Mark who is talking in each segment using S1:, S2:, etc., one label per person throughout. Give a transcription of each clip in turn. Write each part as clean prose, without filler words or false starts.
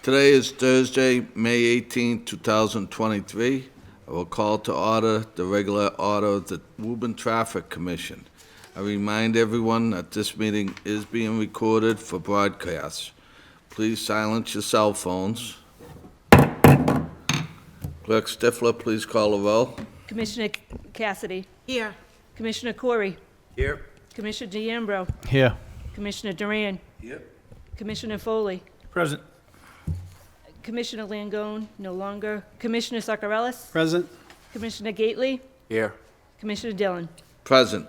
S1: Today is Thursday, May 18, 2023. I will call to order the regular order of the Woburn Traffic Commission. I remind everyone that this meeting is being recorded for broadcast. Please silence your cell phones. Clerk Stifler, please call the roll.
S2: Commissioner Cassidy.
S3: Here.
S2: Commissioner Corey.
S4: Here.
S2: Commissioner DeAmbro.
S5: Here.
S2: Commissioner Duran.
S4: Here.
S2: Commissioner Foley.
S5: Present.
S2: Commissioner Langone, no longer. Commissioner Soccerellis.
S5: Present.
S2: Commissioner Gately.
S4: Here.
S2: Commissioner Dillon.
S1: Present.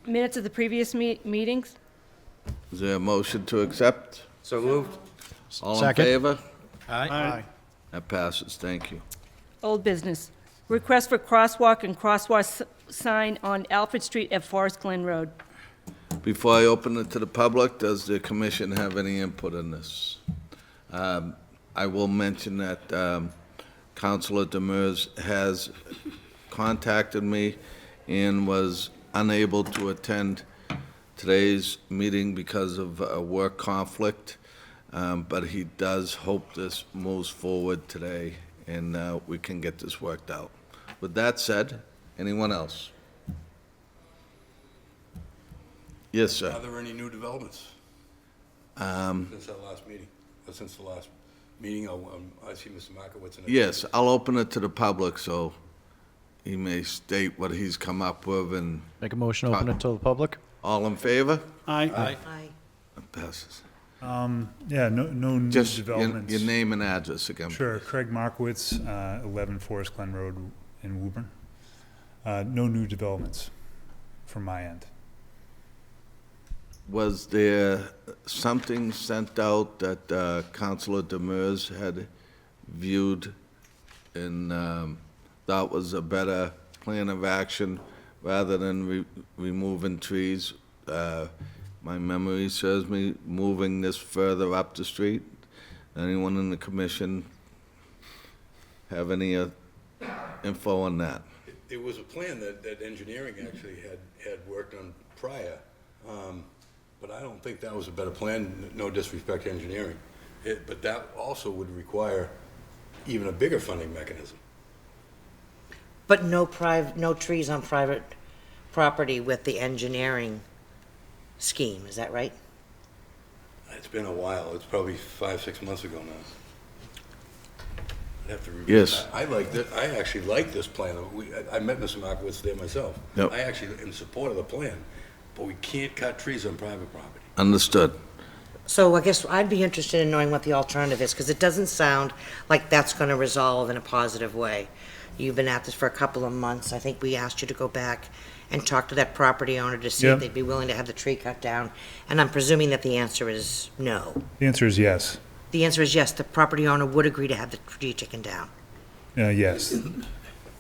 S2: Minutes of the previous meetings.
S1: Is there a motion to accept?
S4: So moved.
S1: All in
S5: Second.
S1: favor?
S5: Aye.
S1: That passes. Thank you.
S2: Old business. Request for crosswalk and crosswalk sign on Alfred Street at Forest Glen Road.
S1: Before I open it to the public, does the commission have any input on this? I will mention that Councilor Demers has contacted me and was unable to attend today's meeting because of a work conflict, but he does hope this moves forward today and we can get this worked out. With that said, anyone else? Yes, sir.
S6: Are there any new developments since our last meeting, or since the last meeting? I see Mr. Markowitz in it.
S1: Yes, I'll open it to the public so he may state what he's come up with, and
S5: Make a motion, open it to the public?
S1: all in favor?
S5: Aye.
S3: Aye.
S1: That passes.
S7: Yeah, no new
S1: Just
S7: developments.
S1: your name and address again.
S7: Sure, Craig Markowitz, 11 Forest Glen Road in Woburn. No new developments from my end.
S1: Was there something sent out that Councilor Demers had viewed and thought was a better plan of action rather than removing trees? My memory serves me, moving this further up the street. Anyone in the commission have any info on that?
S6: It was a plan that engineering actually had worked on prior, but I don't think that was a better plan, no disrespect to engineering. But that also would require even a bigger funding mechanism.
S3: But no trees on private property with the engineering scheme, is that right?
S6: It's been a while, it's probably 5-6 months ago now. I'd have to review.
S1: Yes.
S6: I liked it, I actually like this plan. I met Mr. Markowitz there myself.
S1: Yep.
S6: I actually am in support of the plan, but we can't cut trees on private property.
S1: Understood.
S3: So I guess I'd be interested in knowing what the alternative is, because it doesn't sound like that's going to resolve in a positive way. You've been at this for a couple of months. I think we asked you to go back and talk to that property owner to see
S7: Yeah.
S3: if they'd be willing to have the tree cut down. And I'm presuming that the answer is no.
S7: The answer is yes.
S3: The answer is yes, the property owner would agree to have the tree taken down.
S7: Yes.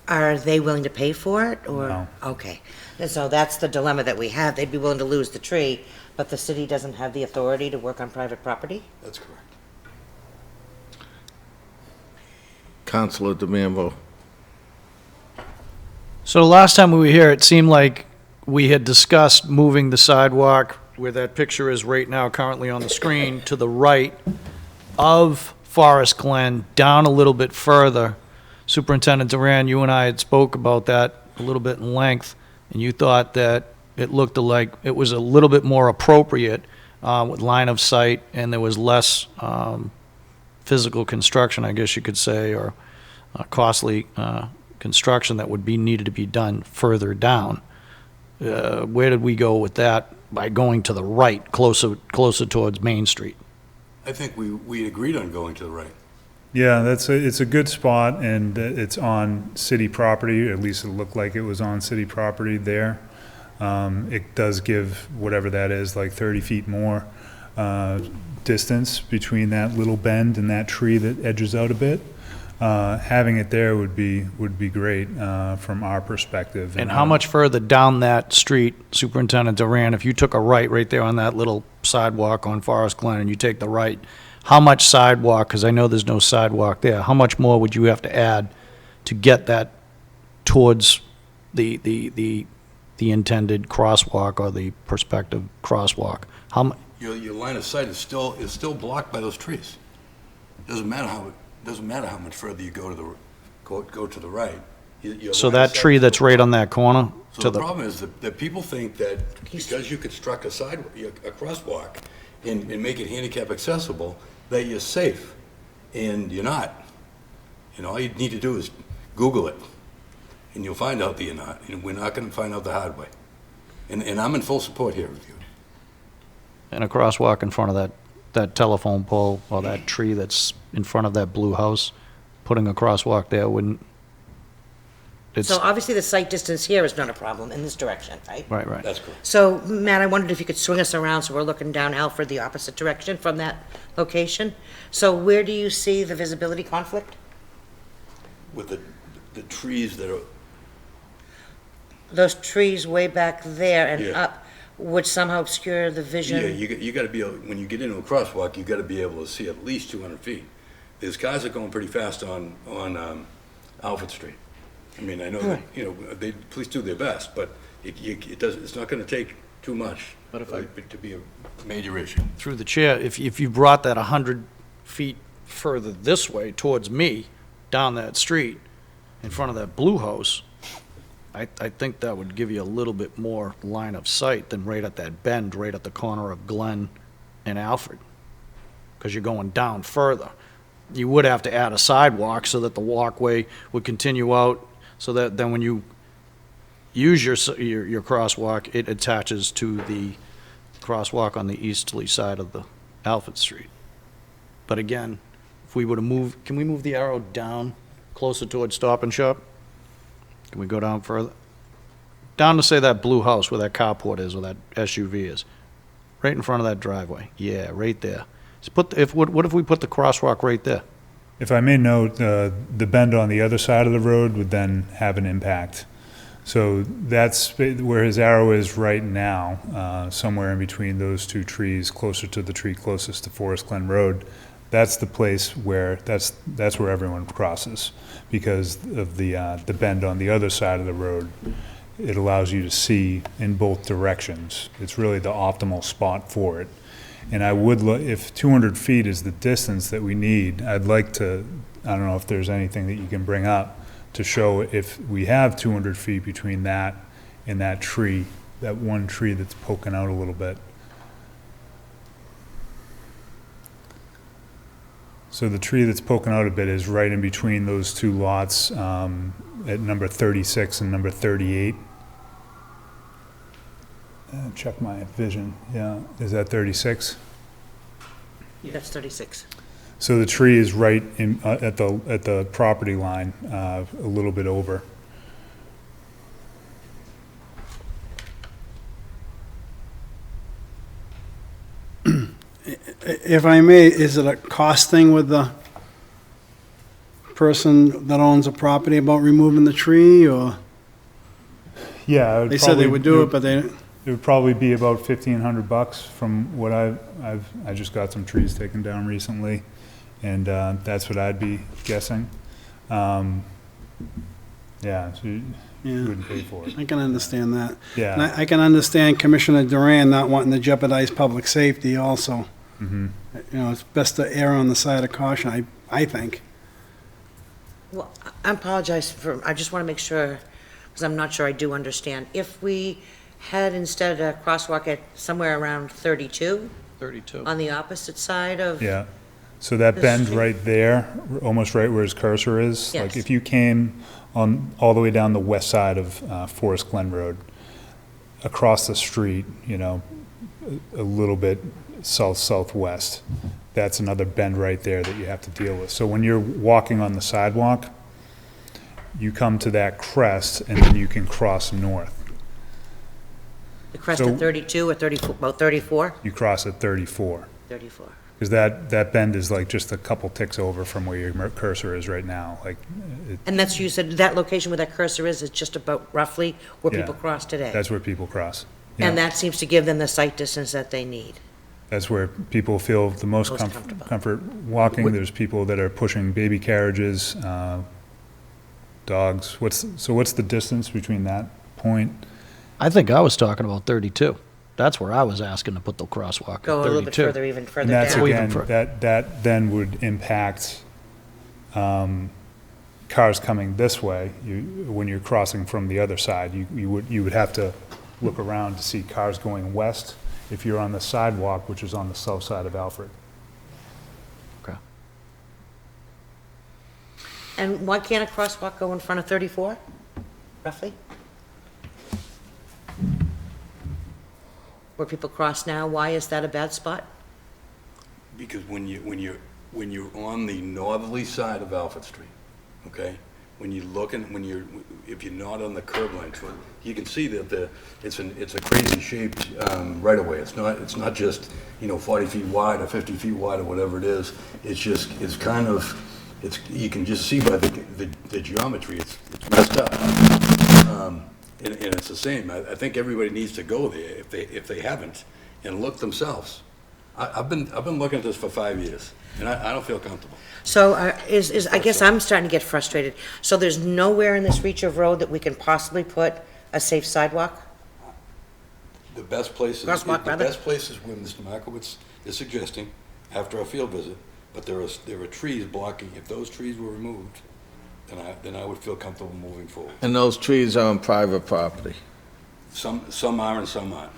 S3: Are they willing to pay for it, or?
S7: No.
S3: Okay. And so that's the dilemma that we have. They'd be willing to lose the tree, but the city doesn't have the authority to work on private property?
S6: That's correct.
S1: Councilor DeMambo.
S5: So the last time we were here, it seemed like we had discussed moving the sidewalk, where that picture is right now currently on the screen, to the right of Forest Glen, down a little bit further. Superintendent Duran, you and I had spoke about that a little bit in length, and you thought that it looked like it was a little bit more appropriate with line of sight, and there was less physical construction, I guess you could say, or costly construction that would be needed to be done further down. Where did we go with that by going to the right, closer towards Main Street?
S6: I think we agreed on going to the right.
S7: Yeah, it's a good spot, and it's on city property. At least it looked like it was on city property there. It does give whatever that is, like 30 feet more distance between that little bend and that tree that edges out a bit. Having it there would be great from our perspective.
S5: And how much further down that street, Superintendent Duran, if you took a right there on that little sidewalk on Forest Glen and you take the right, how much sidewalk, because I know there's no sidewalk there, how much more would you have to add to get that towards the intended crosswalk or the prospective crosswalk?
S6: your line of sight is still blocked by those trees. Doesn't matter how much further you go to the right. Your
S5: So
S6: line of
S5: that
S6: sight
S5: tree
S6: is
S5: that's
S6: still
S5: right
S6: blocked.
S5: on that corner
S6: So
S5: to
S6: the
S5: the,
S6: problem is that people think that because you construct a crosswalk and make it handicap accessible, that you're safe, and you're not. All you need to do is Google it, and you'll find out that you're not, and we're not gonna find out the hard way. And I'm in full support here with you.
S5: and a crosswalk in front of that telephone pole or that tree that's in front of that blue house, putting a crosswalk there wouldn't, it's,
S3: So obviously the sight distance here is not a problem in this direction, right?
S5: right, right.
S6: That's correct.
S3: So, Matt, I wondered if you could swing us around so we're looking down Alfred the opposite direction from that location. So where do you see the visibility conflict?
S6: With the trees that are,
S3: Those trees way back there and
S6: Yeah.
S3: up would somehow obscure the
S6: yeah,
S3: vision?
S6: you gotta be able, when you get into a crosswalk, you gotta be able to see at least 200 feet. There's cars that are going pretty fast on Alfred Street. I mean, I know that, police do their best, but it's not gonna take too much
S5: But if
S6: for it to be a major issue.
S5: Through the chair, if you brought that 100 feet further this way towards me, down that street, in front of that blue house, I think that would give you a little bit more line of sight than right at that bend, right at the corner of Glen and Alfred, because you're going down further. You would have to add a sidewalk so that the walkway would continue out, so that then when you use your crosswalk, it attaches to the crosswalk on the easterly side of the Alfred Street. But again, if we were to move, can we move the arrow down closer towards Stop and Shop? Can we go down further? Down to, say, that blue house where that carport is, or that SUV is. Right in front of that driveway. Yeah, right there. What if we put the crosswalk right there?
S7: If I may note, the bend on the other side of the road would then have an impact. So that's where his arrow is right now, somewhere in between those two trees, closer to the tree closest to Forest Glen Road. That's the place where, that's where everyone crosses, because of the bend on the other side of the road. It allows you to see in both directions. It's really the optimal spot for it. And I would, if 200 feet is the distance that we need, I'd like to, I don't know if there's anything that you can bring up to show if we have 200 feet between that and that tree, that one tree that's poking out a little bit. So the tree that's poking out a bit is right in between those two lots, at number 36 and number 38. Check my vision, yeah, is that 36?
S3: That's 36.
S7: So the tree is right in, at the property line, a little bit over.
S4: If I may, is it a cost thing with the person that owns the property about removing the tree, or?
S7: Yeah, it would
S4: They said they
S7: probably-
S4: would do it, but they,
S7: It would probably be about $1,500 from what I just got some trees taken down recently, and that's what I'd be guessing. Yeah, so you
S4: yeah,
S7: wouldn't pay for it.
S4: I can understand that. And
S7: Yeah.
S4: I can understand Commissioner Duran not wanting to jeopardize public safety also.
S7: Mhm.
S4: You know, it's best to err on the side of caution, I think.
S3: Well, I apologize for, I just want to make sure, because I'm not sure I do understand. If we had instead a crosswalk at somewhere around 32
S5: 32.
S3: on the opposite side of,
S7: Yeah, so that
S3: The
S7: bend
S3: street.
S7: right there, almost right where his cursor is, like
S3: Yes.
S7: if you came on, all the way down the west side of Forest Glen Road, across the street, a little bit south-southwest, that's another bend right there that you have to deal with. So when you're walking on the sidewalk, you come to that crest, and then you can cross north.
S3: the crest
S7: So-
S3: at 32 or 34, about 34?
S7: You cross at 34.
S3: 34.
S7: Because that bend is like just a couple ticks over from where your cursor is right now, like,
S3: And that's, you said, that location where that cursor is just about roughly where
S7: Yeah.
S3: people cross today?
S7: that's where people cross.
S3: And
S7: Yeah.
S3: that seems to give them the sight distance that they need?
S7: That's where people feel the most
S3: Most comfortable.
S7: comfort walking. There's people that are pushing baby carriages, dogs. What's the distance between that point?
S5: I think I was talking about 32. That's where I was asking to put the crosswalk
S3: Go a
S5: at
S3: little bit
S5: 32.
S3: further, even further
S7: And that's
S3: down.
S5: Or even
S7: again,
S5: fur-
S7: that then would impact, cars coming this way. When you're crossing from the other side, you would have to look around to see cars going west if you're on the sidewalk, which is on the south side of Alfred.
S5: Okay.
S3: And why can't a crosswalk go in front of 34, roughly? Where people cross now, why is that a bad spot?
S6: Because when you're on the northerly side of Alfred Street, okay? When you're looking, if you're not on the curb line, you can see that it's a crazy shaped right of way. It's not just, 40 feet wide or 50 feet wide or whatever it is. It's kind of, you can just see by the geometry, it's messed up. And it's the same. I think everybody needs to go there if they haven't and look themselves. I've been looking at this for 5 years, and I don't feel comfortable.
S3: So I guess I'm starting to get frustrated. So there's nowhere in this reach of road that we can possibly put a safe sidewalk?
S6: The best place is,
S3: Crosswalk,
S6: the
S3: rather?
S6: best place is where Mr. Markowitz is suggesting after our field visit, but there are trees blocking. If those trees were removed, then I would feel comfortable moving forward.
S1: And those trees are on private property.
S6: Some are and some aren't.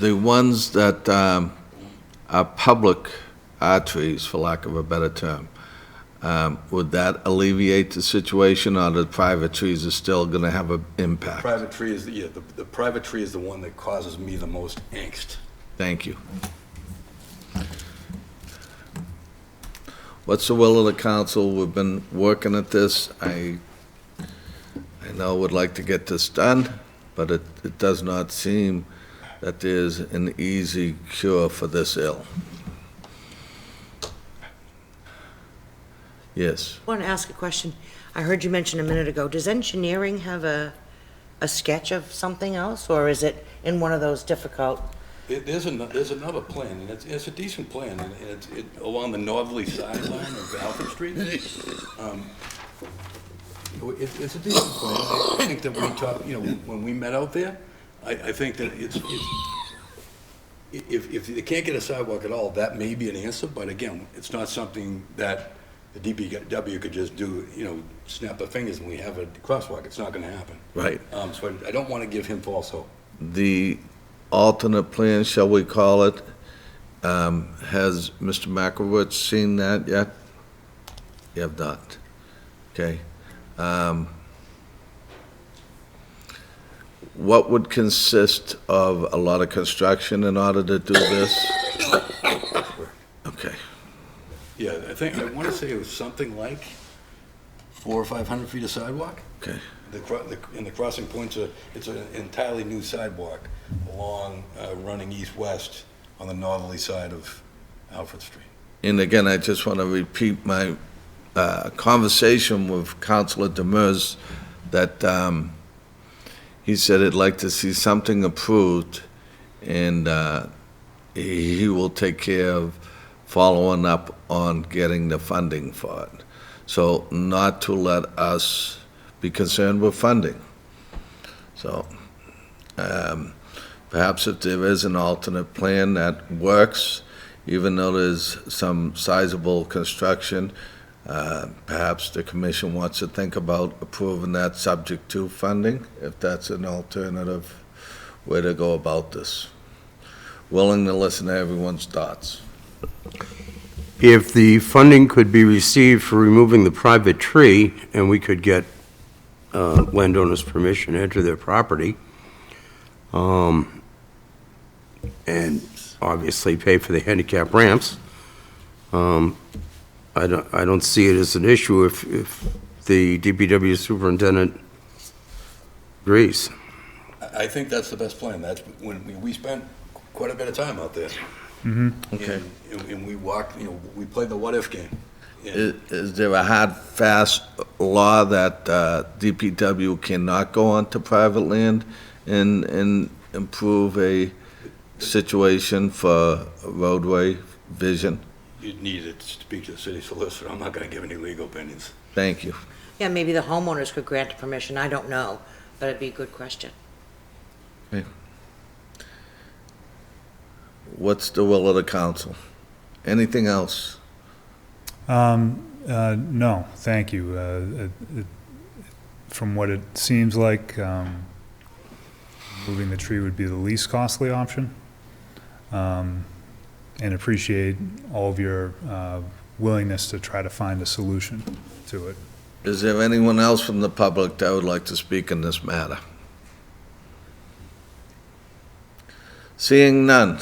S1: The ones that are public are trees, for lack of a better term. Would that alleviate the situation, or the private trees are still going to have an impact?
S6: Private tree is, the private tree is the one that causes me the most angst.
S1: Thank you. What's the will of the council? We've been working at this. I know would like to get this done, but it does not seem that there's an easy cure for this ill. Yes.
S3: I want to ask a question. I heard you mention a minute ago, does engineering have a sketch of something else, or is it in one of those difficult?
S6: There's another plan, and it's a decent plan, and it's along the northerly sideline of Alfred Street. It's a decent plan. I think that when we talk, when we met out there, I think that if they can't get a sidewalk at all, that may be an answer, but again, it's not something that the DPW could just do, snap their fingers and we have a crosswalk. It's not gonna happen.
S1: Right.
S6: So I don't wanna give him false hope.
S1: The alternate plan, shall we call it, has Mr. Makowitz seen that yet? You have not. Okay. What would consist of a lot of construction in order to do this? Okay.
S6: Yeah, I wanna say it was something like 400 or 500 feet of sidewalk.
S1: Okay.
S6: And the crossing points it's an entirely new sidewalk along, running east-west on the northerly side of Alfred Street.
S1: And again, I just want to repeat my conversation with Councilor Demers, that he said he'd like to see something approved, and he will take care of following up on getting the funding for it. So not to let us be concerned with funding. So perhaps if there is an alternate plan that works, even though there's some sizable construction, perhaps the commission wants to think about approving that subject to funding, if that's an alternative way to go about this. Willing to listen to everyone's thoughts.
S8: If the funding could be received for removing the private tree, and we could get landowners' permission to enter their property, and obviously pay for the handicap ramps, I don't see it as an issue if the DPW superintendent agrees.
S6: I think that's the best plan. That's when we spent quite a bit of time out there.
S1: Okay.
S6: And we walked, we played the what-if game.
S1: Is there a hard, fast law that DPW cannot go onto private land and improve a situation for roadway vision?
S6: You'd need to speak to the city solicitor. I'm not going to give any legal opinions.
S1: Thank you.
S3: Yeah, maybe the homeowners could grant permission, I don't know, but it'd be a good question.
S1: What's the will of the council? Anything else?
S7: No, thank you. From what it seems like, moving the tree would be the least costly option. And appreciate all of your willingness to try to find a solution to it.
S1: Is there anyone else from the public that would like to speak in this matter? Seeing none.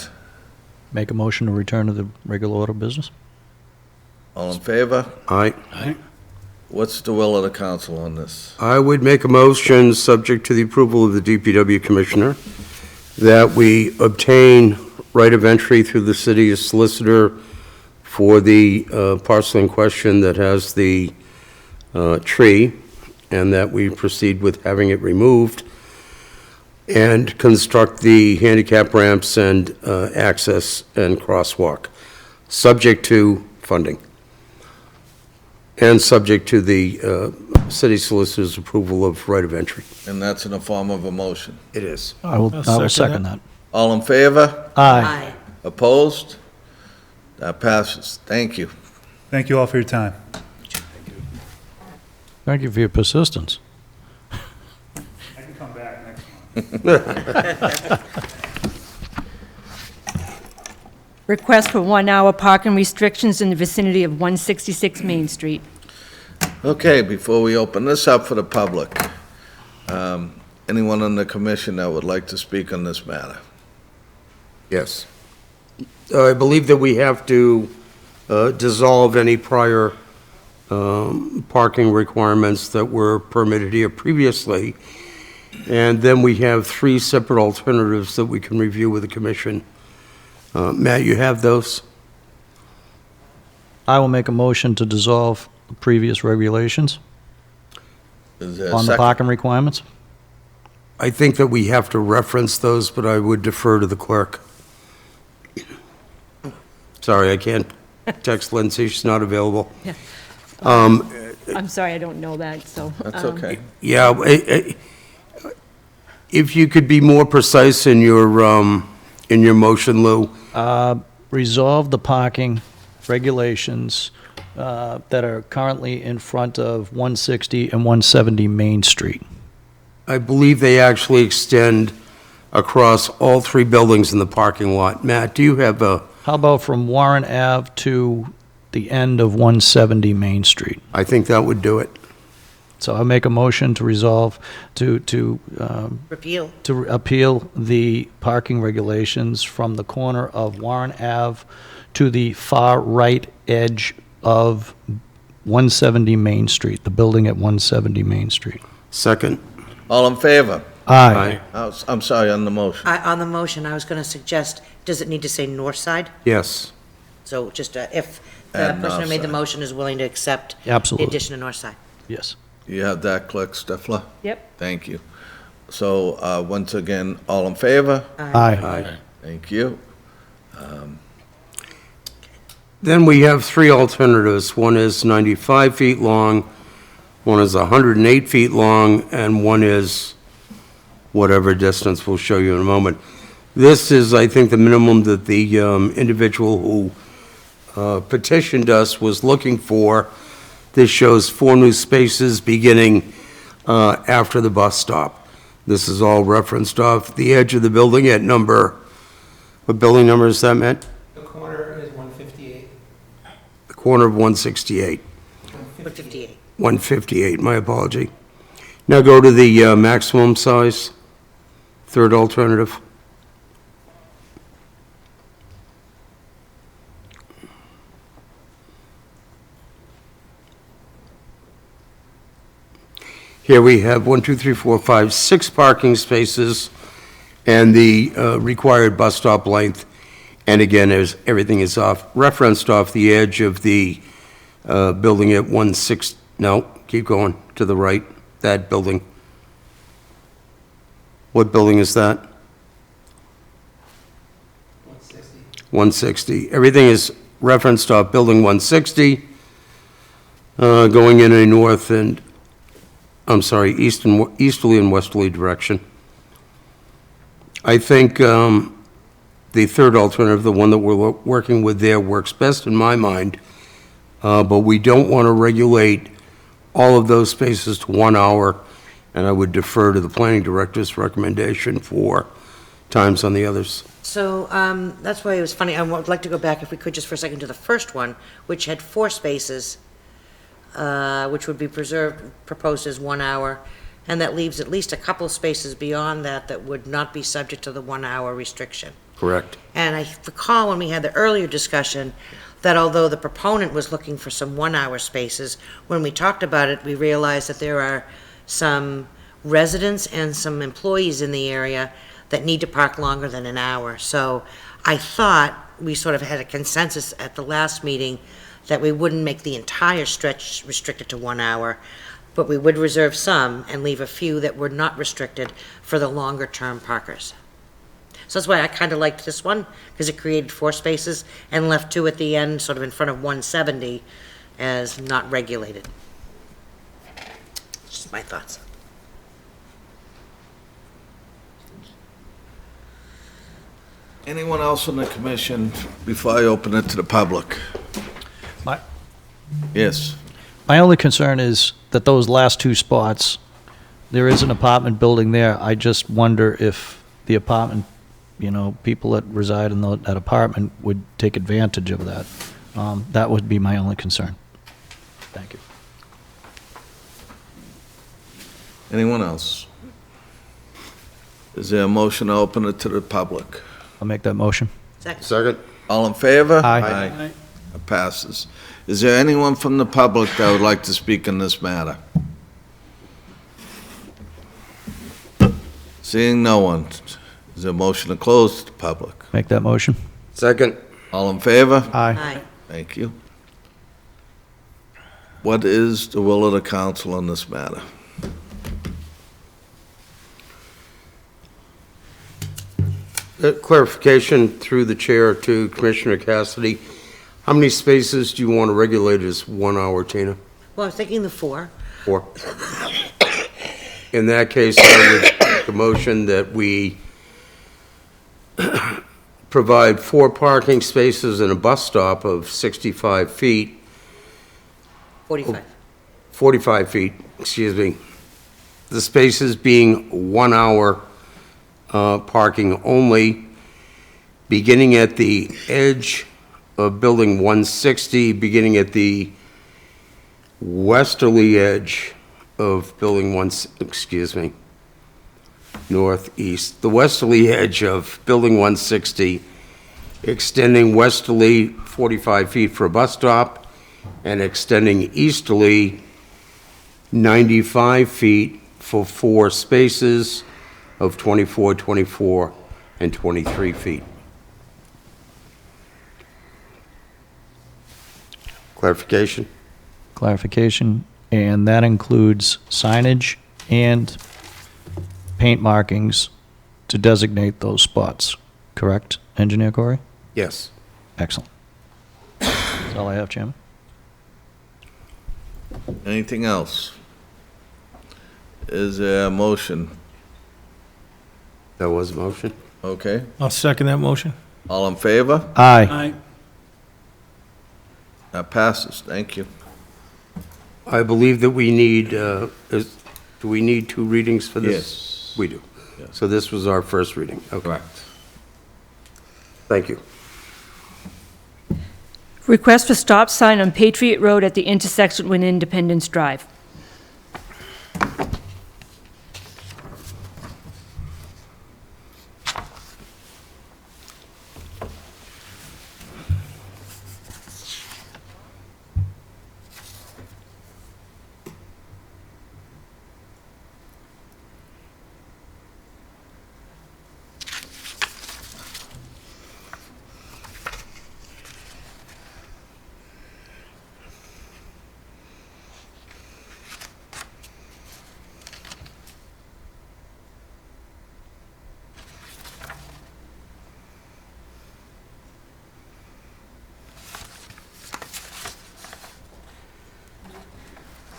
S5: Make a motion to return to the regular order of business?
S1: All in favor?
S8: Aye.
S1: What's the will of the council on this?
S8: I would make a motion, subject to the approval of the DPW Commissioner, that we obtain right of entry through the city's solicitor for the parcel in question that has the tree, and that we proceed with having it removed and construct the handicap ramps and access and crosswalk, subject to funding. And subject to the city solicitor's approval of right of entry.
S1: And that's in the form of a motion.
S8: It is.
S5: I will second that.
S1: All in favor?
S5: Aye.
S1: Opposed? That passes. Thank you.
S7: Thank you all for your time.
S5: Thank you for your persistence.
S7: I can come back next month.
S2: Request for 1-hour parking restrictions in the vicinity of 166 Main Street.
S1: Okay, before we open this up for the public, anyone on the commission that would like to speak on this matter?
S8: Yes. I believe that we have to dissolve any prior parking requirements that were permitted here previously, and then we have 3 separate alternatives that we can review with the commission. Matt, you have those?
S5: I will make a motion to dissolve the previous regulations
S1: Is there a
S5: on the
S1: second?
S5: parking requirements.
S8: I think that we have to reference those, but I would defer to the clerk. Sorry, I can't text Lindsay, she's not available.
S2: Yeah.
S8: Um,
S2: I'm sorry, I don't know that, so.
S1: That's okay.
S8: Yeah, if you could be more precise in your motion, Lou.
S5: Resolve the parking regulations that are currently in front of 160 and 170 Main Street.
S8: I believe they actually extend across all 3 buildings in the parking lot. Matt, do you have a,
S5: How about from Warren Ave to the end of 170 Main Street?
S8: I think that would do it.
S5: So I make a motion to resolve, to
S3: Repeal.
S5: appeal the parking regulations from the corner of Warren Ave to the far right edge of 170 Main Street, the building at 170 Main Street.
S8: Second.
S1: All in favor?
S5: Aye.
S1: I'm sorry, on the motion.
S3: On the motion, I was going to suggest, does it need to say north side?
S8: Yes.
S3: So just if the
S1: Add
S3: person who made the
S1: north side.
S3: motion is willing to accept the
S5: Absolutely.
S3: addition of north side.
S5: Yes.
S1: You have that, Clerk Stifler?
S2: Yep.
S1: Thank you. So, once again, all in favor?
S5: Aye.
S1: Thank you.
S8: Then we have 3 alternatives. One is 95 feet long, one is 108 feet long, and one is whatever distance we'll show you in a moment. This is, I think, the minimum that the individual who petitioned us was looking for. This shows 4 new spaces beginning after the bus stop. This is all referenced off the edge of the building at what building number is that, Matt?
S9: The corner is 158.
S8: The corner of 168.
S3: 158.
S8: 158, my apology. Now go to the maximum size, third alternative. Here we have 1, 2, 3, 4, 5, 6 parking spaces and the required bus stop length. And again, everything is referenced off the edge of the building at 16, no, keep going to the right, that building. What building is that?
S9: 160.
S8: 160. Everything is referenced off building 160, going in a north and, I'm sorry, easterly and westerly direction. I think the the third alternative, the one that we're working with there, works best in my mind. But we don't want to regulate all of those spaces to 1 hour, and I would defer to the planning director's recommendation for times on the others.
S3: So, that's why it was funny, I would like to go back, if we could, just for a second, to the first one, which had 4 spaces, which would be proposed as 1 hour, and that leaves at least a couple spaces beyond that that would not be subject to the 1 hour restriction.
S8: Correct.
S3: And I recall when we had the earlier discussion, that although the proponent was looking for some 1 hour spaces, when we talked about it, we realized that there are some residents and some employees in the area that need to park longer than an hour. So I thought we sort of had a consensus at the last meeting that we wouldn't make the entire stretch restricted to 1 hour, but we would reserve some and leave a few that were not restricted for the longer-term parkers. So that's why I kind of liked this one, because it created 4 spaces and left 2 at the end, sort of in front of 170, as not regulated. Just my thoughts.
S1: Anyone else on the commission before I open it to the public?
S5: My-
S1: Yes.
S5: My only concern is that those last 2 spots, there is an apartment building there. I just wonder if the apartment, people that reside in that apartment would take advantage of that. That would be my only concern. Thank you.
S1: Anyone else? Is there a motion to open it to the public?
S5: I'll make that motion.
S8: Second?
S1: All in favor?
S5: Aye.
S1: It passes. Is there anyone from the public that would like to speak in this matter? Seeing no one, is there a motion to close to the public?
S5: Make that motion.
S8: Second?
S1: All in favor?
S5: Aye.
S3: Aye.
S1: Thank you. What is the will of the council on this matter?
S8: Clarification through the chair to Commissioner Cassidy. How many spaces do you want to regulate as 1 hour, Tina?
S3: Well, I was thinking the 4.
S8: 4. In that case, I would make a motion that we provide 4 parking spaces and a bus stop of 65 feet,
S3: 45.
S8: 45 feet, excuse me. The spaces being 1 hour parking only, beginning at the edge of Building 160, beginning at the westerly edge of Building northeast, the westerly edge of Building 160, extending westerly 45 feet for a bus stop, and extending easterly 95 feet for 4 spaces of 24, 24, and 23 feet. Clarification?
S5: Clarification, and that includes signage and paint markings to designate those spots, correct, Engineer Corey?
S8: Yes.
S5: Excellent. That's all I have, Chairman.
S1: Anything else? Is there a motion?
S8: That was a motion?
S1: Okay.
S4: I'll second that motion.
S1: All in favor?
S5: Aye.
S1: That passes. Thank you.
S8: I believe that we need, do we need 2 readings for this?
S1: Yes.
S8: We do.
S1: Yes.
S8: So this was our first reading. Okay.
S1: Correct.
S8: Thank you.
S2: Request for stop sign on Patriot Road at the intersection with Independence Drive.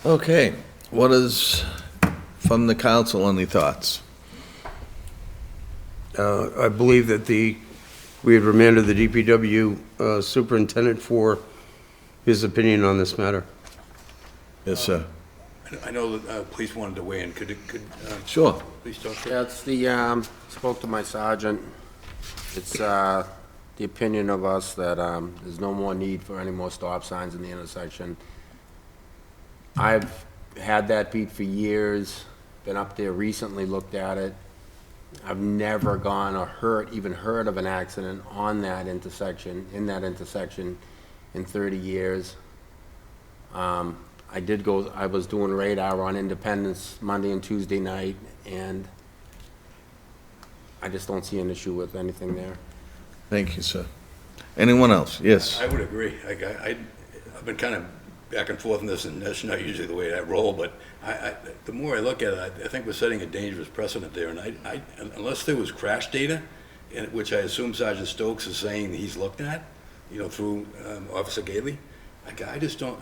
S1: Okay. What is from the council? Any thoughts?
S8: I believe that the we had remanded the DPW superintendent for his opinion on this matter.
S1: Yes, sir.
S6: I know that police wanted to weigh in. Could
S1: Sure.
S6: please talk to
S10: Yeah, it's the, spoke to my sergeant. It's the opinion of us that there's no more need for any more stop signs in the intersection. I've had that beat for years, been up there recently, looked at it. I've never gone or even heard of an accident on that intersection, in 30 years. I was doing radar on Independence Monday and Tuesday night, and I just don't see an issue with anything there.
S1: Thank you, sir. Anyone else? Yes.
S6: I would agree. I've been kind of back and forth in this, and that's not usually the way I roll, but the more I look at it, I think we're setting a dangerous precedent there, and unless there was crash data, which I assume Sergeant Stokes is saying he's looked at, through Officer Gately, I just don't,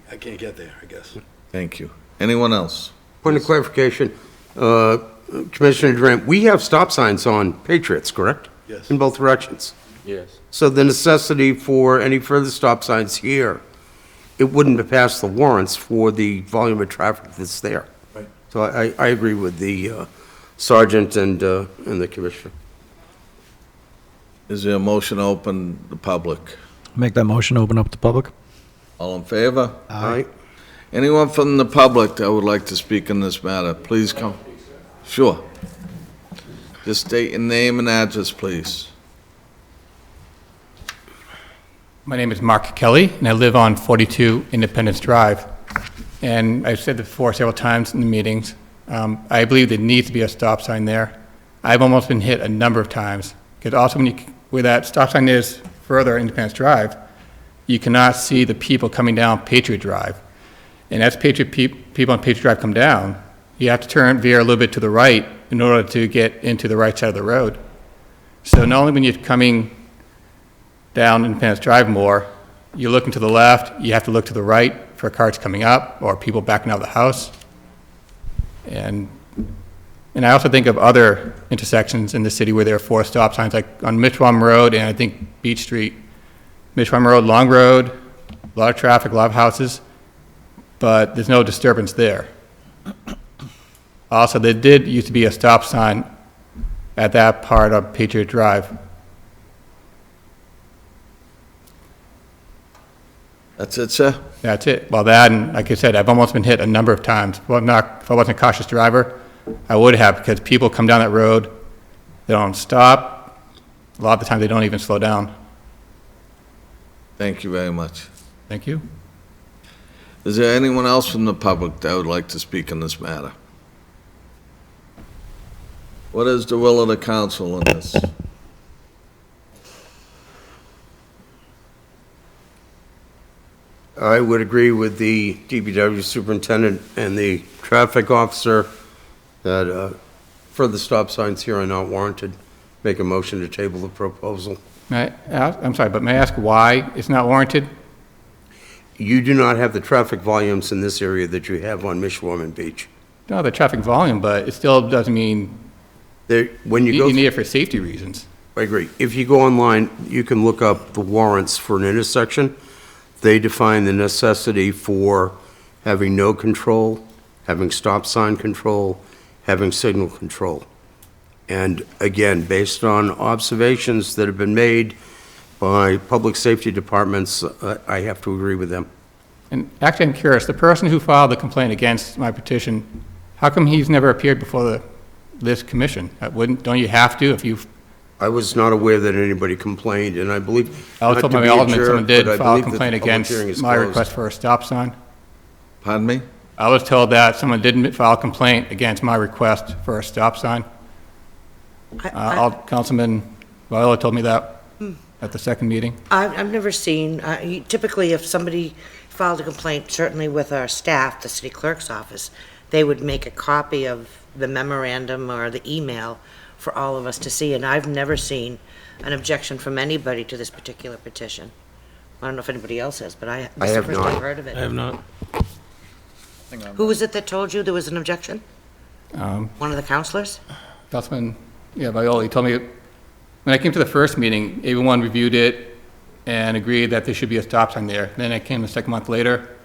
S6: I can't get there, I guess.
S1: Thank you. Anyone else?
S8: Point of clarification, Commissioner Durant, we have stop signs on Patriots, correct?
S6: Yes.
S8: In both directions.
S10: Yes.
S8: So the necessity for any further stop signs here, it wouldn't have passed the warrants for the volume of traffic that's there.
S6: Right.
S8: So I agree with the sergeant and the commissioner.
S1: Is there a motion to open the public?
S5: Make that motion, to open up the public.
S1: All in favor?
S8: All right?
S1: Anyone from the public that would like to speak in this matter, please come. Sure. Just state your name and address, please.
S11: My name is Mark Kelly, and I live on 42 Independence Drive. And I've said this before several times in the meetings, I believe there needs to be a stop sign there. I've almost been hit a number of times, because also where that stop sign is further Independence Drive, you cannot see the people coming down Patriot Drive. And as people on Patriot Drive come down, you have to veer a little bit to the right in order to get into the right side of the road. So not only when you're coming down Independence Drive more, you're looking to the left, you have to look to the right for cars coming up or people backing out of the house. And I also think of other intersections in the city where there are 4 stop signs, like on Mitchwam Road and I think Beach Street. Mitchwam Road, long road, a lot of traffic, a lot of houses, but there's no disturbance there. Also, there did used to be a stop sign at that part of Patriot Drive.
S1: That's it, sir?
S11: That's it. Well, that, and like I said, I've almost been hit a number of times. Well, if I wasn't a cautious driver, I would have, because people come down that road, they don't stop. A lot of the time, they don't even slow down.
S1: Thank you very much.
S11: Thank you.
S1: Is there anyone else from the public that would like to speak in this matter? What is the will of the council on this?
S8: I would agree with the DPW superintendent and the traffic officer that further stop signs here are not warranted. Make a motion to table the proposal.
S11: May I ask, I'm sorry, but may I ask why it's not warranted?
S8: You do not have the traffic volumes in this area that you have on Mishawnesin Beach.
S11: No, the traffic volume, but it still doesn't mean
S8: When you go,
S11: you need it for safety reasons.
S8: I agree. If you go online, you can look up the warrants for an intersection. They define the necessity for having no control, having stop sign control, having signal control. And again, based on observations that have been made by public safety departments, I have to agree with them.
S11: And actually, I'm curious, the person who filed the complaint against my petition, how come he's never appeared before this commission? Don't you have to if you've...
S8: I was not aware that anybody complained, and I believe,
S11: I was
S8: not
S11: told
S8: to
S11: by
S8: be
S11: my
S8: a
S11: alderman
S8: jerk,
S11: someone did
S8: but I
S11: file a
S8: believe that the
S11: complaint
S8: public
S11: against
S8: hearing is
S11: my
S8: closed.
S11: request for a stop sign.
S1: Pardon me?
S11: I was told that someone didn't file a complaint against my request for a stop sign. Councilman Viola told me that at the second meeting.
S3: I've never seen, typically if somebody filed a complaint, certainly with our staff, the city clerk's office, they would make a copy of the memorandum or the email for all of us to see, and I've never seen an objection from anybody to this particular petition. I don't know if anybody else has, but this is the
S8: have
S3: first
S8: not.
S3: I've heard of it.
S10: I have not.
S3: Who was it that told you there was an objection? One of the counselors?
S11: Councilman, Viola, he told me when I came to the first meeting, everyone reviewed it and agreed that there should be a stop sign there. Then I came the second month later,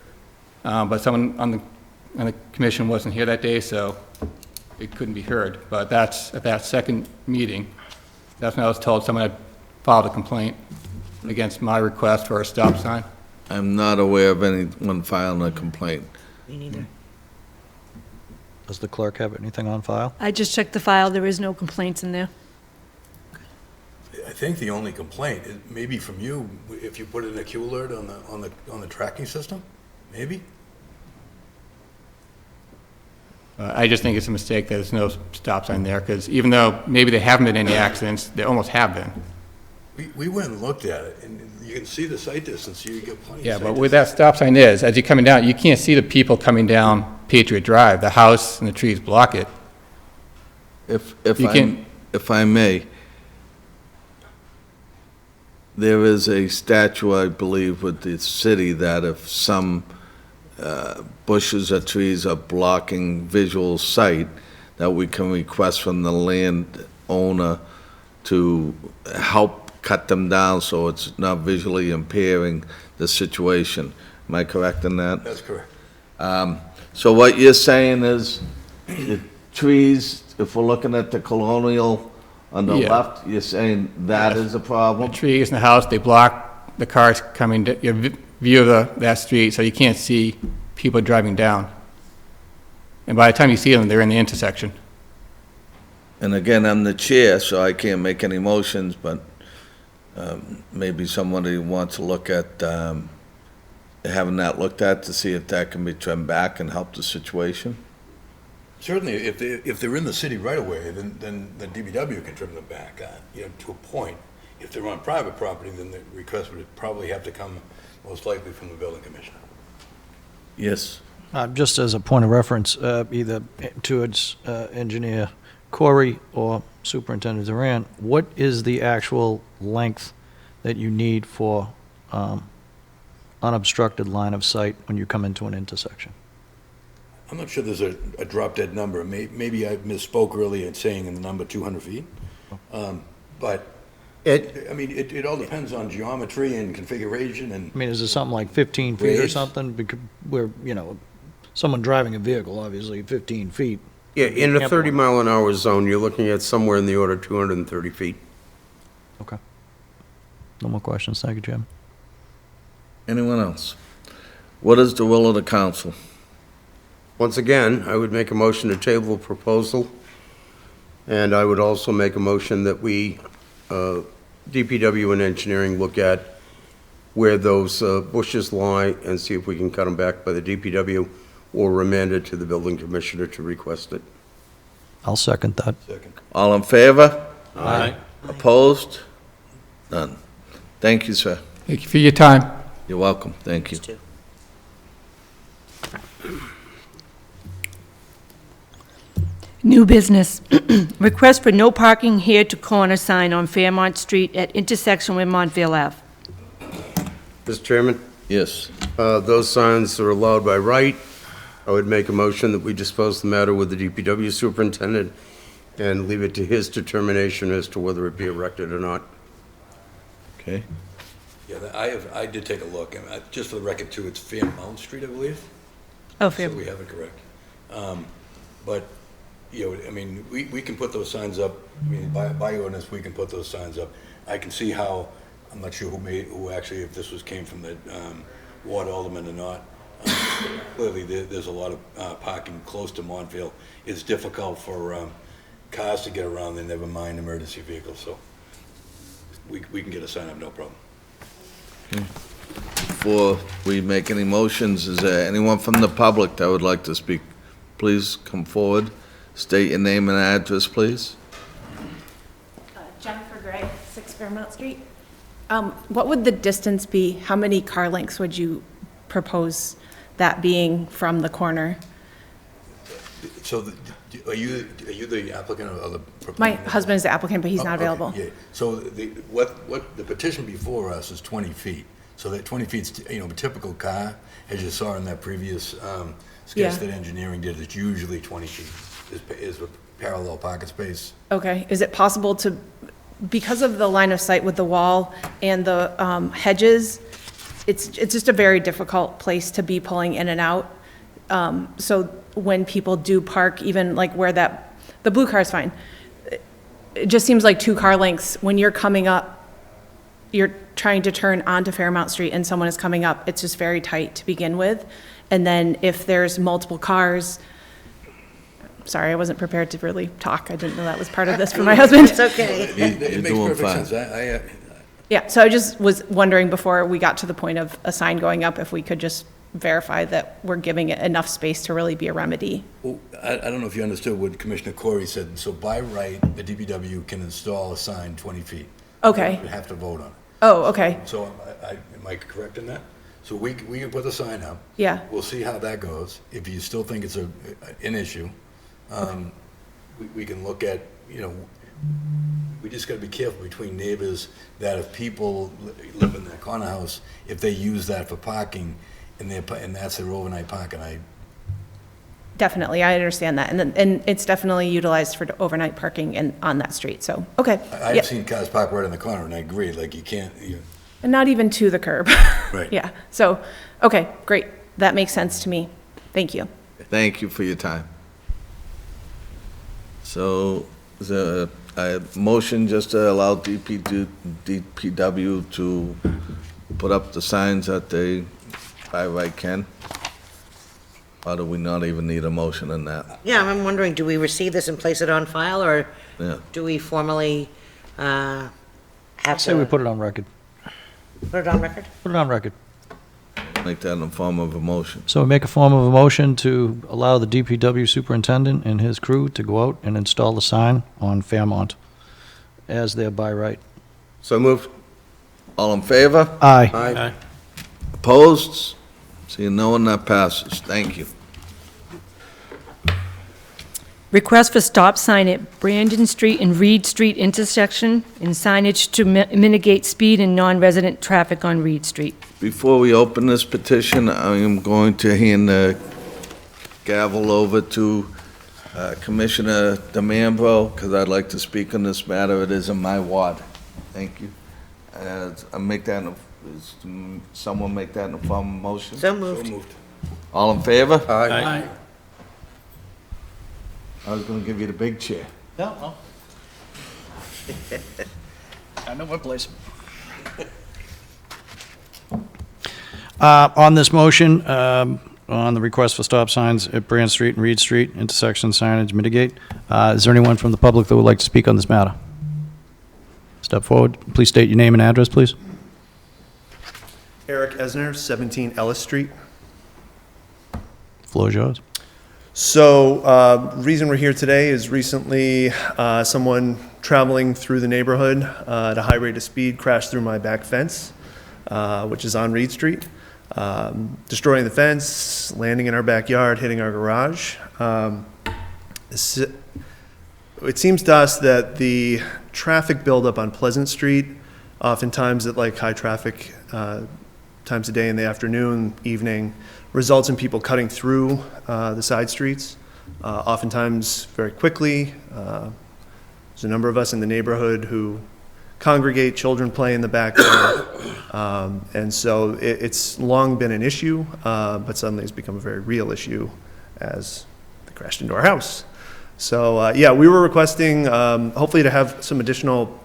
S11: but someone on the commission wasn't here that day, so it couldn't be heard. But that's, at that second meeting, that's when I was told someone had filed a complaint against my request for a stop sign.
S1: I'm not aware of anyone filing a complaint.
S3: Me neither.
S5: Does the clerk have anything on file?
S2: I just checked the file, there is no complaints in there.
S6: I think the only complaint is maybe from you, if you put in a Q alert on the tracking system, maybe?
S11: I just think it's a mistake that there's no stop sign there, because even though maybe there haven't been any accidents, there almost have been.
S6: We went and looked at it, and you can see the sight distance, you get plenty of
S11: Yeah,
S6: sight
S11: but where
S6: distance.
S11: that stop sign is, as you're coming down, you can't see the people coming down Patriot Drive. The house and the trees block it.
S1: If
S11: You can-
S1: if I may, there is a statute, I believe, with the city that if some bushes or trees are blocking visual sight, that we can request from the landowner to help cut them down so it's not visually impairing the situation. Am I correct in that?
S6: That's correct.
S1: So what you're saying is, the trees, if we're looking at the Colonial on the
S11: Yeah.
S1: left, you're saying that is a
S11: The
S1: problem?
S11: trees in the house, they block the cars coming, your view of that street, so you can't see people driving down. And by the time you see them, they're in the intersection.
S1: And again, I'm the chair, so I can't make any motions, but maybe somebody wants to look at having that looked at to see if that can be trimmed back and help the situation.
S6: Certainly, if they're in the city right away, then the DPW can trim them back, to a point. If they're on private property, then the request would probably have to come most likely from the building commissioner.
S1: Yes.
S5: Just as a point of reference, either towards Engineer Corey or Superintendent Duran, what is the actual length that you need for unobstructed line of sight when you come into an intersection?
S6: I'm not sure there's a drop-dead number. Maybe I misspoke earlier in saying in the number 200 feet. But, it all depends on geometry and configuration and.
S5: I mean, is it something like 15 feet or
S6: Grades?
S5: something? Because where, someone driving a vehicle, obviously 15 feet.
S8: Yeah, in a
S5: Ample.
S8: 30-mile-an-hour zone, you're looking at somewhere in the order of 230 feet.
S5: Okay. No more questions. Thank you, Jim.
S1: Anyone else? What is the will of the council?
S8: Once again, I would make a motion to table a proposal, and I would also make a motion that we, DPW and engineering, look at where those bushes lie and see if we can cut them back by the DPW or remand it to the building commissioner to request it.
S5: I'll second that.
S6: Second.
S1: All in favor? Aye. Opposed? None. Thank you, sir.
S11: Thank you for your time.
S1: You're welcome. Thank you.
S3: Us too.
S2: New business. Request for no parking here to corner sign on Fairmont Street at intersection with Montville Ave.
S8: Mr. Chairman,
S1: Yes.
S8: those signs are allowed by right. I would make a motion that we dispose the matter with the DPW superintendent and leave it to his determination as to whether it be erected or not.
S1: Okay.
S6: Yeah, I did take a look, and just for the record too, it's Fairmount Street, I believe.
S2: Oh,
S6: So
S2: fair.
S6: we have it correct. But, we can put those signs up, by ordinance, we can put those signs up. I can see how, I'm not sure who actually, if this came from the ward alderman or not. Clearly, there's a lot of parking close to Montville. It's difficult for cars to get around there, never mind emergency vehicles, so we can get a sign up, no problem.
S1: Before we make any motions, is there anyone from the public that would like to speak? Please come forward. State your name and address, please.
S12: Jennifer Gray, 6 Fairmount Street. What would the distance be? How many car lengths would you propose that being from the corner?
S6: So, are you the applicant or the proponent?
S12: My husband is the applicant, but he's not
S6: Okay,
S12: available.
S6: yeah. So what the petition before us is 20 feet. So that 20 feet's, a typical car, as you saw in that previous sketch
S12: Yeah.
S6: that engineering did, it's usually 20 feet is a parallel pocket space.
S12: Okay, is it possible to because of the line of sight with the wall and the hedges, it's just a very difficult place to be pulling in and out. So when people do park, even like where the blue car is fine. It just seems like 2 car lengths. When you're coming up, you're trying to turn onto Fairmount Street and someone is coming up, it's just very tight to begin with. And then if there's multiple cars, sorry, I wasn't prepared to really talk. I didn't know that was part of this for my husband.
S3: It's okay.
S6: It makes
S1: doing
S6: perfect
S1: fine.
S6: sense.
S12: Yeah, so I just was wondering before we got to the point of a sign going up, if we could just verify that we're giving it enough space to really be a remedy.
S6: Well, I don't know if you understood what Commissioner Corey said. So by right, the DPW can install a sign 20 feet.
S12: Okay.
S6: You have to vote on it.
S12: Oh, okay,
S6: So am I correct in that? So we can put the sign up.
S12: yeah,
S6: We'll see how that goes. If you still think it's an issue, we can look at, we just got to be careful between neighbors that if people live in that corner house, if they use that for parking and that's their overnight parking,
S12: definitely, I understand that. And it's definitely utilized for overnight parking on that street, so, okay.
S6: I've
S12: Yep.
S6: seen cars parked right in the corner and I agree, like you can't,
S12: And not even to the curb.
S6: Right.
S12: Yeah, so, okay, great, that makes sense to me. Thank you.
S1: Thank you for your time. So, is there a motion just to allow DPW to put up the signs that they by right can? Or do we not even need a motion on that?
S3: Yeah, I'm wondering, do we receive this and place it on file, or
S1: Yeah.
S3: do we formally have
S5: I say we
S3: to
S5: put it on record.
S3: put it on record?
S5: Put it on record.
S1: Make that in the form of a motion.
S5: So we make a form of a motion to allow the DPW superintendent and his crew to go out and install the sign on Fairmont as their by right.
S8: So moved.
S1: All in favor?
S5: Aye.
S8: Aye.
S1: Opposed? Seeing no one, that passes. Thank you.
S2: Request for stop sign at Brandon Street and Reed Street intersection and signage to mitigate speed and non-resident traffic on Reed Street.
S1: Before we open this petition, I am going to hand the gavel over to Commissioner DeMambro, because I'd like to speak on this matter. It is in my ward. Thank you. I make that, someone make that in a form of motion?
S3: So moved.
S1: All in favor?
S8: Aye.
S1: I was going to give you the big chair.
S5: No, I know my place. On this motion, on the request for stop signs at Brand Street and Reed Street, intersection signage mitigate, is there anyone from the public that would like to speak on this matter? Step forward. Please state your name and address, please.
S13: Eric Esner, 17 Ellis Street.
S5: Floor is yours.
S13: So, reason we're here today is recently someone traveling through the neighborhood at a high rate of speed crashed through my back fence, which is on Reed Street, destroying the fence, landing in our backyard, hitting our garage. It seems to us that the traffic buildup on Pleasant Street, oftentimes at like high traffic times of day in the afternoon, evening, results in people cutting through the side streets, oftentimes very quickly. There's a number of us in the neighborhood who congregate, children play in the backyard, and so it's long been an issue, but suddenly it's become a very real issue as they crashed into our house. So yeah, we were requesting hopefully to have some additional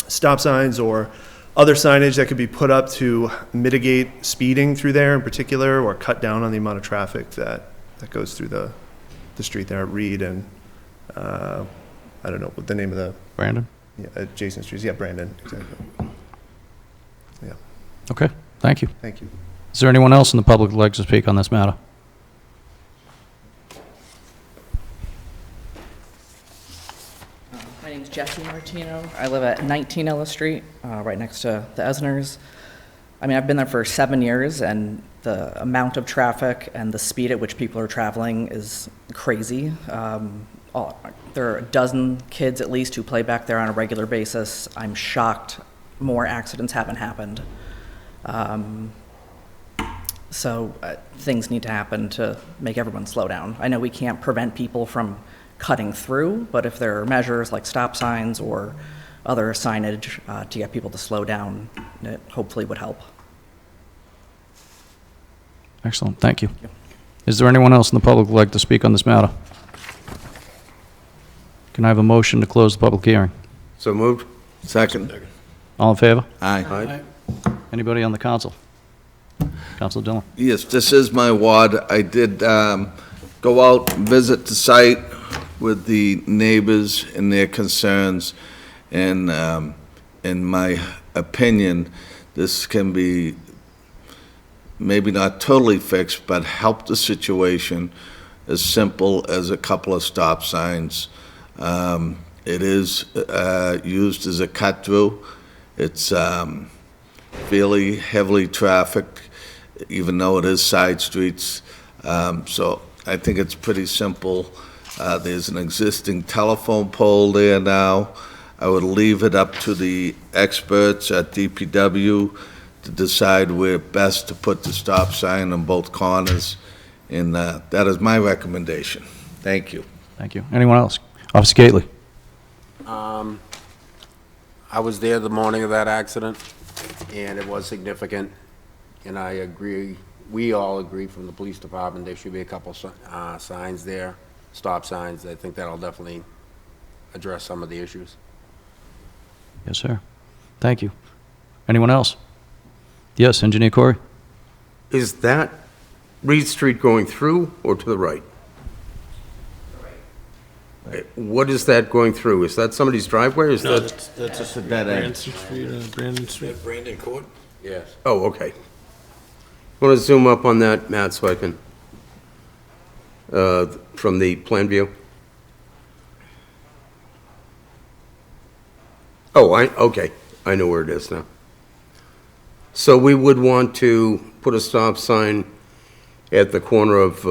S13: stop signs or other signage that could be put up to mitigate speeding through there in particular, or cut down on the amount of traffic that goes through the street there at Reed and, I don't know what the name of the,
S5: Brandon?
S13: yeah, adjacent streets. Yeah, Brandon, exactly. Yeah,
S5: Okay, thank you.
S13: thank you.
S5: Is there anyone else in the public who'd like to speak on this matter?
S14: My name's Jesse Martino. I live at 19 Ellis Street, right next to the Esners. I mean, I've been there for 7 years, and the amount of traffic and the speed at which people are traveling is crazy. There are a dozen kids at least who play back there on a regular basis. I'm shocked more accidents haven't happened. So things need to happen to make everyone slow down. I know we can't prevent people from cutting through, but if there are measures like stop signs or other signage to get people to slow down. It hopefully would help.
S5: Excellent, thank you. Is there anyone else in the public who would like to speak on this matter? Can I have a motion to close the public hearing?
S8: So moved?
S1: Second.
S5: All in favor?
S1: Aye.
S8: Aye.
S5: Anybody on the council? Council Dillon?
S1: Yes, this is my ward. I did go out and visit the site with the neighbors and their concerns, and in my opinion, this can be maybe not totally fixed, but help the situation as simple as a couple of stop signs. It is used as a cut-through. It's fairly heavily trafficked, even though it is side streets. So I think it's pretty simple. There's an existing telephone pole there now. I would leave it up to the experts at DPW to decide where best to put the stop sign on both corners, and that is my recommendation. Thank you.
S5: Thank you. Anyone else? Officer Gately?
S10: I was there the morning of that accident, and it was significant, and I agree, we all agree from the police department, there should be a couple signs there, stop signs. I think that'll definitely address some of the issues.
S5: Yes, sir. Thank you. Anyone else? Yes, Engineer Corey?
S8: Is that Reed Street going through or to the right? What is that going through? Is that somebody's driveway? Is that?
S1: That's just a dead end.
S6: Brandon Court?
S10: Yes.
S8: Oh, okay. Want to zoom up on that, Matt, so I can, from the plan view? Oh, okay. I know where it is now. So we would want to put a stop sign at the corner of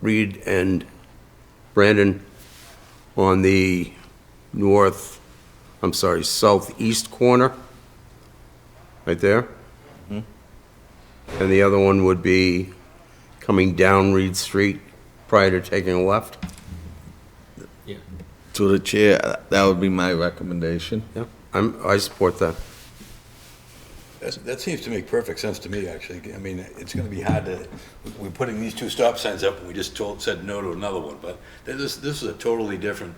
S8: Reed and Brandon on the southeast corner, right there. And the other one would be coming down Reed Street prior to taking a left.
S1: To the chair, that would be my recommendation.
S8: Yeah, I support that.
S6: That seems to make perfect sense to me, actually. I mean, it's going to be hard to, we're putting these two stop signs up, and we just said no to another one, but this is a totally different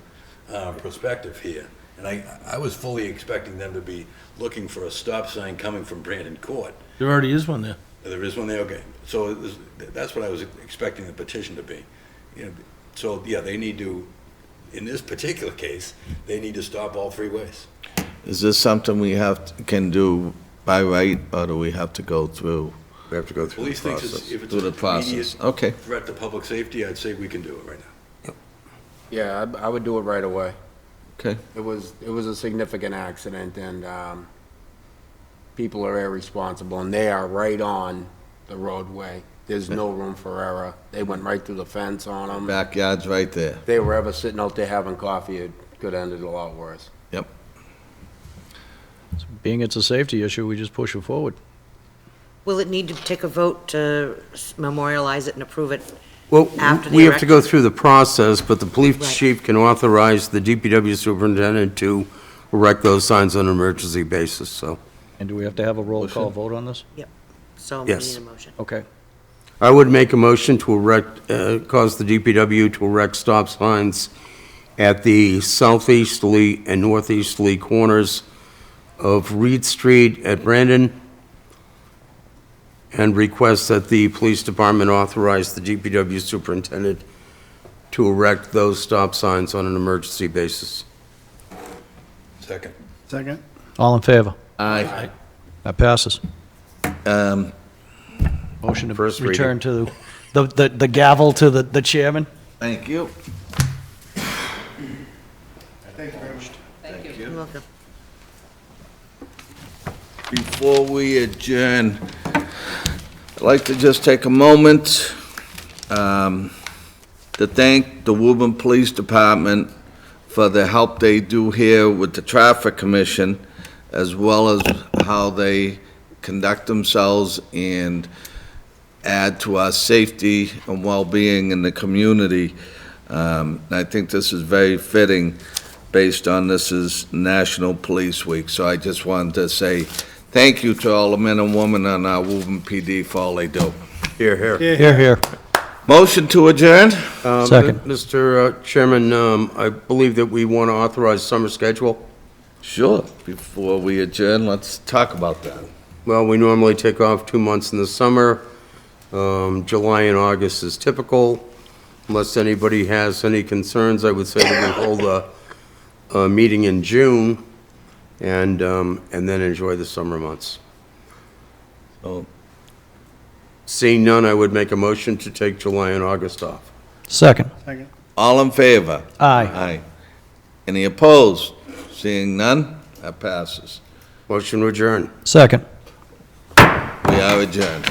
S6: perspective here. And I was fully expecting them to be looking for a stop sign coming from Brandon Court.
S15: There already is one there.
S6: There is one there, okay. So that's what I was expecting the petition to be. You know, so, yeah, they need to, in this particular case, they need to stop all three ways.
S1: Is this something we can do by right, or do we have to go through?
S8: We have to go through the
S6: Police thinks
S8: process.
S6: if it's
S1: Through the
S6: an
S1: process,
S6: immediate
S1: okay.
S6: threat to public safety, I'd say we can do it right now.
S10: Yeah, I would do it right away.
S1: Okay.
S10: It was a significant accident, and people are irresponsible, and they are right on the roadway. There's no room for error. They went right through the fence on them.
S1: Backyard's right there.
S10: If they were ever sitting out there having coffee, it could have ended a lot worse.
S1: Yep.
S5: Being it's a safety issue, we just push it forward.
S3: Will it need to take a vote to memorialize it and approve it?
S8: Well,
S3: After the
S8: we have to go
S3: erection?
S8: through the process, but the police
S3: Right.
S8: chief can authorize the DPW superintendent to erect those signs on an emergency basis, so.
S5: And do we have to have a roll call vote on this?
S3: Yep. So we
S8: Yes.
S3: need a motion.
S5: Okay.
S8: I would make a motion to erect, cause the DPW to erect stop signs at the southeasterly and northeasterly corners of Reed Street at Brandon, and request that the police department authorize the DPW superintendent to erect those stop signs on an emergency basis.
S6: Second.
S4: Second?
S5: All in favor?
S1: Aye.
S5: That passes. Motion to
S8: First reading.
S5: return to the gavel to the chairman.
S1: Thank you.
S3: You're welcome.
S1: Before we adjourn, I'd like to just take a moment to thank the Woburn Police Department for the help they do here with the Traffic Commission, as well as how they conduct themselves and add to our safety and well-being in the community. I think this is very fitting based on this is National Police Week. So I just wanted to say thank you to all the men and women on our Woburn PD for all they do.
S8: Here, here.
S5: Here, here.
S1: Motion to adjourn?
S5: Second.
S8: Mr. Chairman, I believe that we want to authorize summer schedule.
S1: Sure. Before we adjourn, let's talk about that.
S8: Well, we normally take off 2 months in the summer. July and August is typical. Unless anybody has any concerns, I would say that we hold a meeting in June and then enjoy the summer months.
S1: So,
S8: Seeing none, I would make a motion to take July and August off.
S5: Second.
S1: all in favor?
S5: Aye.
S1: Aye. Any opposed? Seeing none, that passes.
S8: Motion to adjourn.
S5: Second.
S1: We are adjourned.